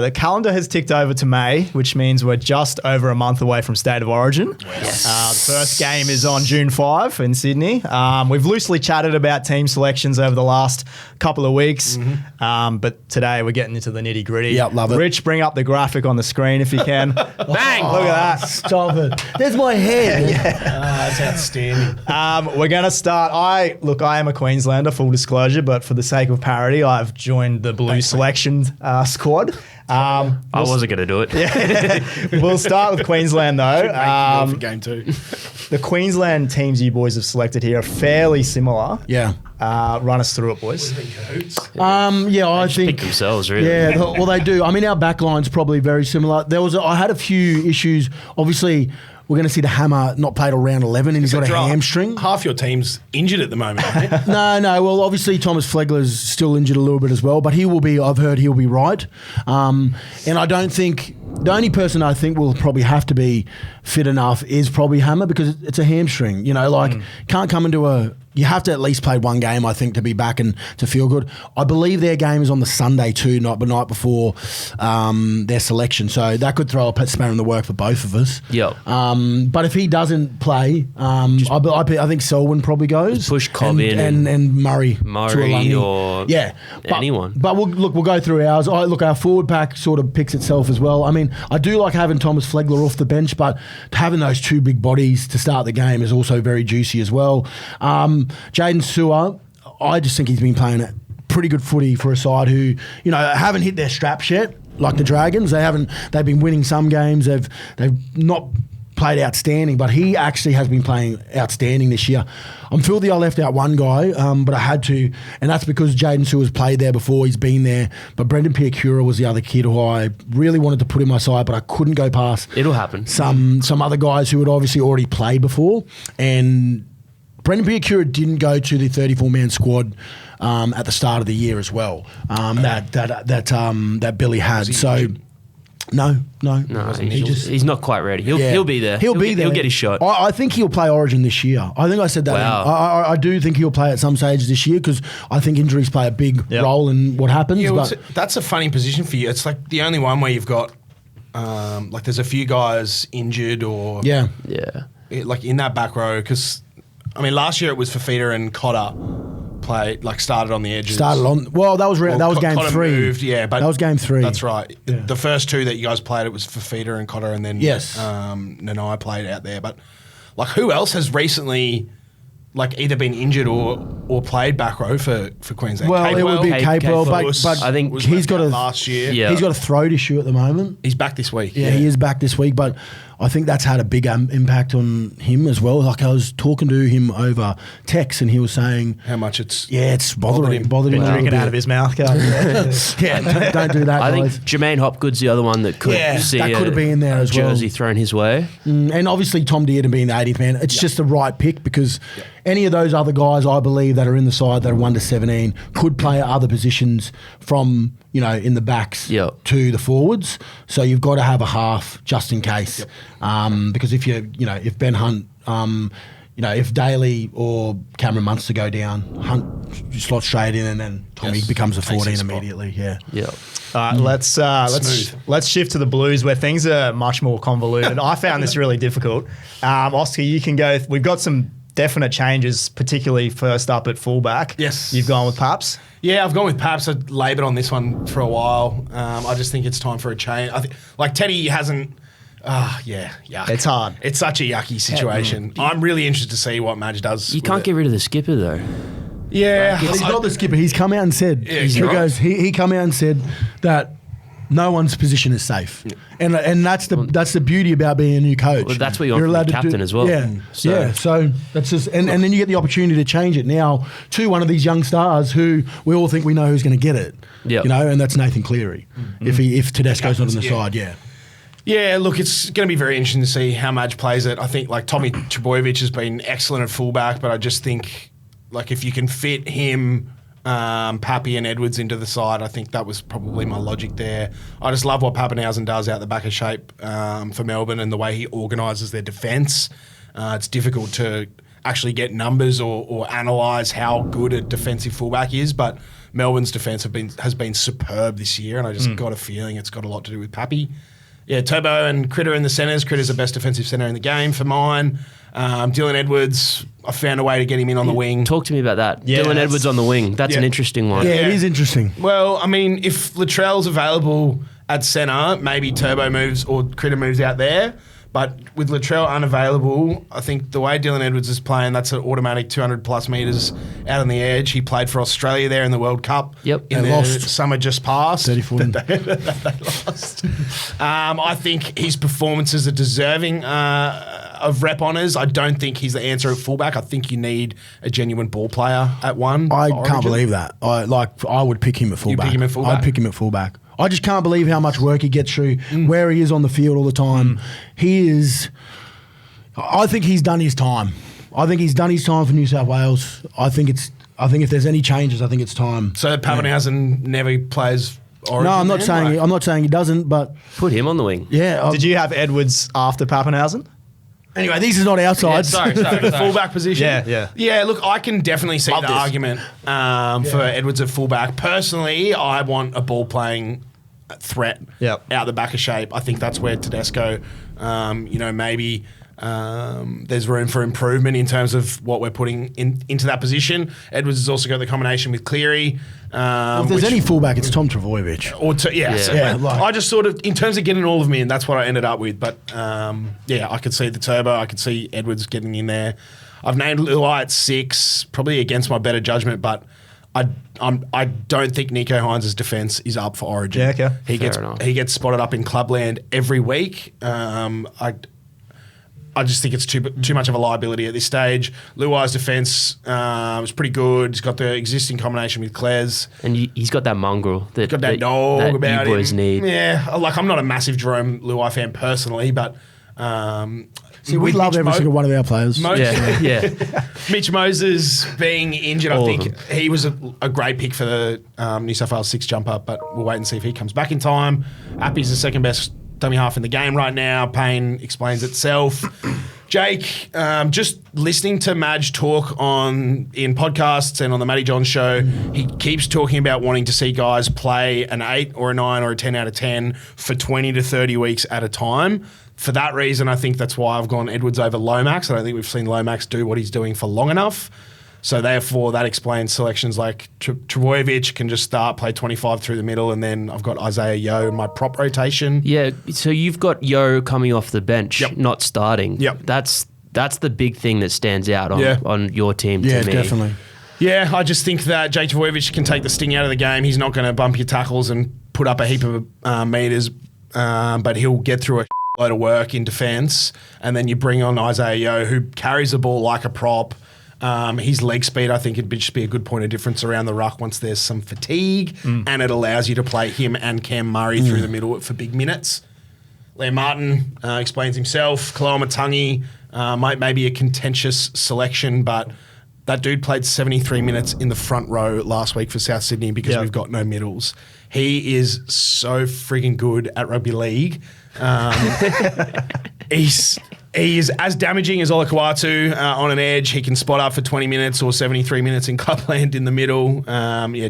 The calendar has ticked over to May, which means we're just over a month away from State of Origin. Yes. The first game is on June 5 in Sydney. We've loosely chatted about team selections over the last couple of weeks, but today we're getting into the nitty gritty. Yep, love it. Rich, bring up the graphic on the screen if you can. Bang! Look at that. Stop it. There's my hair. That's outstanding. We're going to start. I am a Queenslander, full disclosure, but for the sake of parody, I've joined the Blue selection squad. I wasn't going to do it. We'll start with Queensland though. For game 2. The Queensland teams you boys have selected here are fairly similar. Yeah. Run us through it, boys. I Pick think themselves, really. Yeah, well, they do. I mean, our backline's probably very similar. I had a few issues. Obviously, we're going to see the Hammer not played till round 11 and he's got a hamstring. Half your team's injured at the moment, aren't they? No. Well, obviously, Thomas Flegler's still injured a little bit as well, but I've heard he'll be right. And I don't think, the only person I think will probably have to be fit enough is probably Hammer because it's a hamstring. Can't come into you have to at least play one game, I think, to be back and to feel good. I believe their game is on the Sunday too, the night before their selection. So that could throw a spanner in the work for both of us. Yep. But if he doesn't play, I think Selwyn probably goes. Push Cobb in and Murray or anyone. But we'll go through ours. Our forward pack sort of picks itself as well. I mean, I do like having Thomas Flegler off the bench, but having those two big bodies to start the game is also very juicy as well. Jaden Sewer, I just think he's been playing pretty good footy for a side who, haven't hit their straps yet, like the Dragons. They've been winning some games. They've not played outstanding, but he actually has been playing outstanding this year. I'm filthy I left out one guy, but I had to, and that's because Jaden Sewer's played there before, he's been there, but Brendan Piakura was the other kid who I really wanted to put in my side, but I couldn't go past It'll happen. some other guys who had obviously already played before, and Brendan Piakura didn't go to the 34-man squad at the start of the year as well, that Billy had, so... No. He's not quite ready. He'll be there. He'll be there. He'll get his shot. I think he'll play Origin this year. I think I said that. Wow. I do think he'll play at some stage this year because I think injuries play a big role in what happens. Yeah, but that's a funny position for you. It's like the only one where you've got there's a few guys injured or like in that back row because I mean last year it was Fafita and Cotter started on the edges. That was game Cotter 3. Moved, but that was game 3. That's right. Yeah. The first two that you guys played, it was Fafita and Cotter, and then Nanai played out there. But like, who else has recently either been injured or played back row for Queensland? Well, it would be Capewell, but I think he's got last year. Yeah. He's got a throat issue at the moment. He's back this week. Yeah, he is back this week, but I think that's had a big impact on him as well. Like I was talking to him over text, and he was saying how much it's bothered him. Drink it out of his mouth. Don't do that. I think guys. Jermaine Hopgood's the other one that could see that could have been there as well. Jersey thrown his way, and obviously Tom Dearden being the 80th man. It's just the right pick because any of those other guys, I believe, that are in the side that are 1 to 17 could play at other positions from in the backs to the forwards. So you've got to have a half just in case. Because if if Ben Hunt, if Daly or Cameron Munster go down, Hunt slots straight in, and then Tommy becomes a 14 immediately. Yeah. All right, let's shift to the Blues where things are much more convoluted. I found this really difficult. Oscar, you can go. We've got some definite changes, particularly first up at fullback. Yes, you've gone with Paps. Yeah, I've gone with Paps. I laboured on this one for a while. I just think it's time for a change. I think Teddy hasn't. Yuck. It's hard. It's such a yucky situation. I'm really interested to see what Madge does. You can't get rid of the skipper though. Yeah, he's not the skipper. He's come out and said he come out and said that no one's position is safe, and that's the beauty about being a new coach. Well, that's what you're allowed to captain as well. Yeah, So that's just and then you get the opportunity to change it now to one of these young stars who we all think we know who's going to get it. Yeah, and that's Nathan Cleary. If Tedesco's not on the side, Yeah, look, it's going to be very interesting to see how Madge plays it. I think Tommy Trbojevic has been excellent at fullback, but I just think if you can fit him, Pappy and Edwards into the side, I think that was probably my logic there. I just love what Pappenhausen does out the back of shape for Melbourne and the way he organises their defence. It's difficult to actually get numbers or analyse how good a defensive fullback is, but Melbourne's defence has been superb this year, and I just got a feeling it's got a lot to do with Pappy. Yeah, Turbo and Critter in the centres. Critter's the best defensive centre in the game for mine. Dylan Edwards, I found a way to get him in on the wing. Talk to me about that. Yeah, Dylan Edwards on the wing. That's an interesting one. Yeah, it is interesting. Well, I mean, if Latrell's available at centre, maybe Turbo moves or Critter moves out there. But with Latrell unavailable, I think the way Dylan Edwards is playing, that's an automatic 200-plus metres out on the edge. He played for Australia there in the World Cup. Yep. In They the lost. summer just past. 34. They lost. I think his performances are deserving of rep honours. I don't think he's the answer at fullback. I think you need a genuine ball player at one. I for can't Origin. believe that. I would pick him at fullback. pick him at fullback? I'd pick him at fullback. I just can't believe how much work he gets through, where he is on the field all the time. He is. I think he's done his time. I think he's done his time for New South Wales. I think if there's any changes, I think it's time. So Pappenhausen never plays Origin. No, I'm not then? saying Like- I'm not saying he doesn't, but Put him on the wing. yeah. Did you have Edwards after Pappenhausen? Anyway, this is not our side. Sorry. Fullback position. Yeah. Look, I can definitely see Love the this. argument for Edwards at fullback. Personally, I want a ball playing threat out the back of shape. I think that's where Tedesco, maybe there's room for improvement in terms of what we're putting into that position. Edwards has also got the combination with Cleary. If there's any fullback, it's Tom Trbojevic. I just sort of, in terms of getting all of them in, that's what I ended up with. But I could see the Turbo. I could see Edwards getting in there. I've named Luai at 6, probably against my better judgment, but I don't think Nico Hines' defence is up for Origin. Yeah, okay. He gets spotted up in Clubland every week. I just think it's too much of a liability at this stage. Luai's defence was pretty good. He's got the existing combination with Kles. And he's got that mongrel. Got that dog that about you boys him. need. Yeah, I'm not a massive Jerome Luai fan personally, but See, we with love Mitch every single one of our players. Yeah. Mitch Moses being injured, All I of think them. he was a great pick for the New South Wales 6 jumper, but we'll wait and see if he comes back in time. Appy's the second best dummy half in the game right now. Payne explains itself. Jake, just listening to Madge talk in podcasts and on the Matty John show, he keeps talking about wanting to see guys play an 8 or a 9 or a 10 out of 10 for 20 to 30 weeks at a time. For that reason, I think that's why I've gone Edwards over Lomax. I don't think we've seen Lomax do what he's doing for long enough. So therefore, that explains selections like Trbojevic can just play 25 through the middle, and then I've got Isaiah Yeo in my prop rotation. Yeah, so you've got Yo coming off the bench, not starting. Yep. That's the big thing that stands out on your team to me. Definitely. Yeah, I just think that Jake Trbojevic can take the sting out of the game. He's not going to bump your tackles and put up a heap of meters, but he'll get through a load of work in defence. And then you bring on Isaiah Yeo, who carries the ball like a prop. His leg speed, I think, would just be a good point of difference around the ruck once there's some fatigue, and it allows you to play him and Cam Murray through the middle for big minutes. Liam Martin explains himself. Kaloa Matangi might be a contentious selection, but that dude played 73 minutes in the front row last week for South Sydney because we've got no middles. He is so frigging good at rugby league. He is as damaging as Olakau'atu on an edge. He can spot up for 20 minutes or 73 minutes in Clubland in the middle.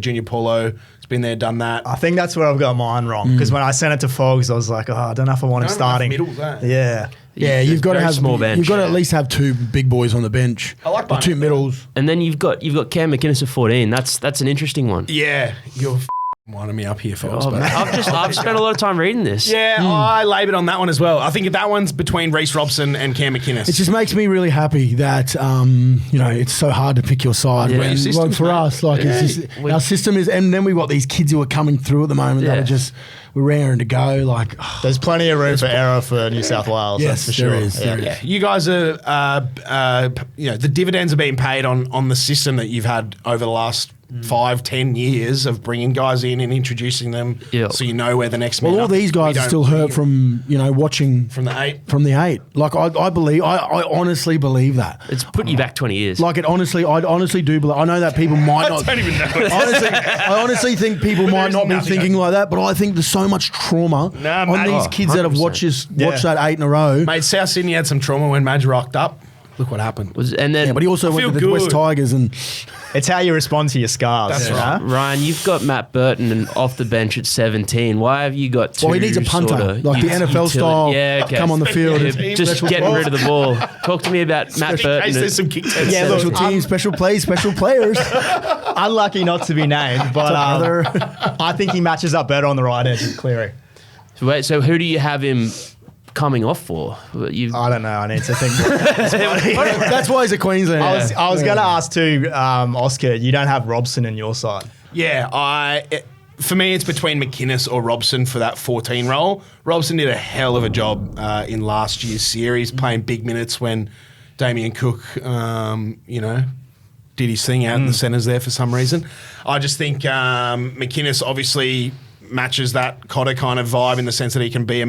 Junior Paulo has been there, done that. I think that's where I've got mine wrong, because when I sent it to Fogs, I was like, I don't know if I want him starting. Middles, eh? Yeah. Yeah, you've got to Very have small bench. You've got to at least have 2 big boys on the bench. I like or Barnett. 2 middles. And then you've got Cam McInnes at 14. That's an interesting one. Yeah, you're winding me up here, folks. Oh, man, I've spent a lot of time reading this. Yeah, I laboured on that one as well. I think that one's between Reece Robson and Cam McInnes. It just makes me really happy that it's so hard to pick your side. Yeah. When, Your systems, for mate. us, it's just, our system is, and then we've got these kids who are coming through at the moment that are just we're raring to go. Like, There's plenty of room for error for New South Wales. Yes, that's for sure. there is. Yeah. There is. You guys are, the dividends are being paid on the system that you've had over the last 5-10 years of bringing guys in and introducing them, so you know where the next. Well, all these guys are still hurt from watching from the 8. From the 8. Like I believe, I honestly believe that. It's putting you back 20 years. Like I honestly do believe. I know that people might not. I don't even know. I honestly think people might not be nothing thinking like that, but I think there's so much trauma on mate. these kids that have 100%. watched that 8 in a row. Mate, South Sydney had some trauma when Madge rocked up. Look what happened. And then Yeah, but he also went feel to the West good. Tigers and It's how you respond to your scars. That's right. Ryan, you've got Matt Burton off the bench at 17. Why have you got two? Well, he needs a punter, like the NFL style. Yeah, okay. Come on the field. Yeah, just getting rid of the ball. Talk to me about Matt Burton. In case there's some kick tests. Yeah, look, Special teams, special plays, special players. Unlucky not to be named, but I think he matches up better on the right edge with Cleary. So who do you have him coming off for? I don't know. I need to think. That's why he's a Queensland. I was going to ask too, Oscar. You don't have Robson in your side. Yeah, for me, it's between McInnes or Robson for that 14 role. Robson did a hell of a job in last year's series, playing big minutes when Damien Cook, did his thing out in the centres there for some reason. I just think McInnes obviously matches that Cotter kind of vibe in the sense that he can be a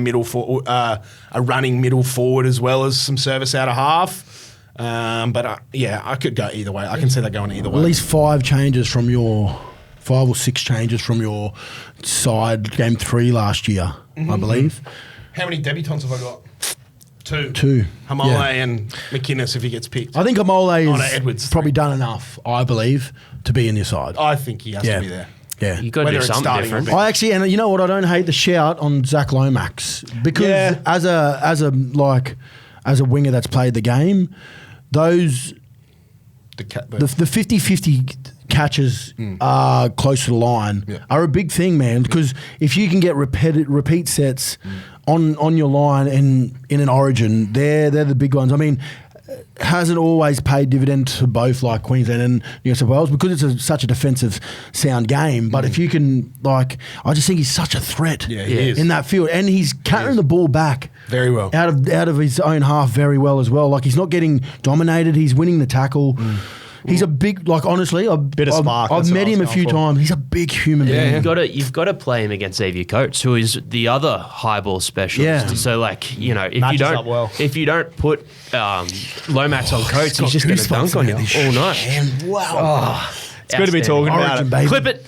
running middle forward as well as some service out of half. I could go either way. I can see that going either way. At least 5 or 6 changes from your side game 3 last year, I believe. How many debutants have I got? 2. Hamole and McInnes if he gets picked. I think Hamole is Edwards probably done enough, I believe, to be in your side. I think he has to be there. Yeah. You got to do something different. I actually, and you know what? I don't hate the shout on Zach Lomax because as a winger that's played the game, those the 50-50 catches close to the line are a big thing, man. Because if you can get repeat sets on your line and in an Origin, they're the big ones. I mean, hasn't always paid dividend to both like Queensland and New South Wales because it's such a defensive sound game. But if you can, I just think he's such a threat in that field. And he's carrying the ball back very well out of his own half very well as well. Like he's not getting dominated. He's winning the tackle. He's a big, honestly, bit of spark. I've met him a few times. He's a big human being. You've got to play him against Xavier Coates, who is the other high ball specialist. Yeah. So, if you don't put Lomax on Coates, he's just going to dunk on you all night. Wow. It's good to be talking about it. Baby. Clip it.